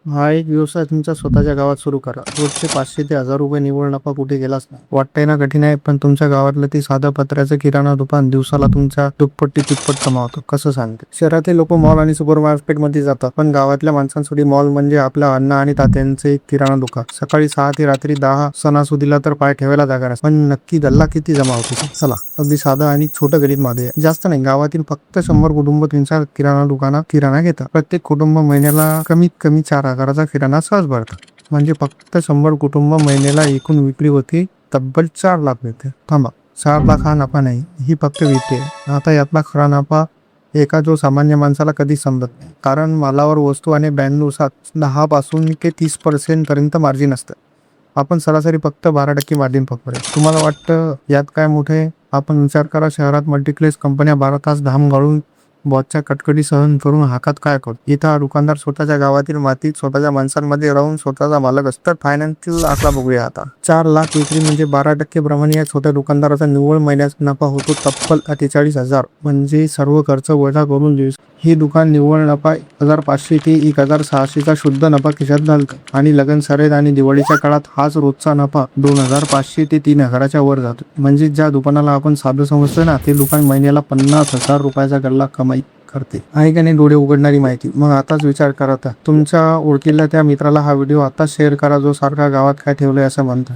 हा एक व्यवसाय तुमच्या स्वतःच्या गावात सुरू करा. रोजचे 500 ते 1000 रुपये निव्वळ नफा कुठे गेलाच नाही. वाटतंय ना कठीण आहे, पण तुमच्या गावातलं ती साधं पत्र्याचं किराणा दुकान दिवसाला तुमच्या दुप्पट तिप्पट कमावतं. कसं सांगते? शहरातले लोक मॉल आणि सुपर मार्केटमध्ये जातात, पण गावातल्या माणसांसाठी मॉल म्हणजे आपल्या अण्णा आणि तात्यांचे एक किराणा दुकान. सकाळी 6 ते रात्री 10 सणासुदीला तर पाय ठेवायला जागा नसते. पण नक्की गल्ला किती जमा होते? चला अगदी साधं आणि छोटं गरीब मध्ये जास्त नाही. गावातील फक्त 100 कुटुंब तुमच्या किराणा दुकानात किराणा घेतात. प्रत्येक कुटुंब महिन्याला कमीत कमी 4,000चा किराणा सहज भरतात. म्हणजे फक्त 100 कुटुंब महिन्याला एकूण विक्री होती तब्बल 4 लाख मिळते. थांबा, 4 लाख हा नफा नाही, ही फक्त विक्री आहे. आता यातला खरा नफा एका जो सामान्य माणसाला कधीच समजत नाही. कारण मालावर वस्तू आणि ब्रँडनुसार 10 पासून ते 30% पर्यंत मार्जिन असतं. आपण सरासरी फक्त 12% मार्जिन पकडूया. तुम्हाला वाटतं यात काय मोठे? आपण विचार करा, शहरात मल्टीप्लेक्स कंपन्या 12 तास घाम गाळून बॉसच्या कटकटी सहन करून हाकात काय करतो. इथं हा दुकानदार स्वतःच्या गावातील मातीत स्वतःच्या माणसांमध्ये राहून स्वतःचा मालक असतात. फायनान्शियल आकडा बघूया आता. 4 लाख विक्री म्हणजे 12% प्रमाणे या छोट्या दुकानदाराचा निव्वळ महिन्याचा नफा होतो तब्बल 48,000. म्हणजे सर्व खर्च वजा करून ही दुकान निव्वळ नफा 1,500 ते 1,600चा शुद्ध नफा खिशात घालतं. आणि लग्न सराईत आणि दिवाळीच्या काळात हाच रोजचा नफा 2,500 ते 3,000च्या वर जातो. म्हणजे ज्या दुकानाला आपण साधं समजतो ना, ते दुकान महिन्याला 50,000 रुपयाचा गल्ला कमाई करते. आहे का नाही डोळे उघडणारी माहिती? मग आताच विचार करा, तुमच्या ओळखीला त्या मित्राला हा व्हिडिओ आताच शेअर करा, जो सारखा गावात काय ठेवलंय असं म्हणतं.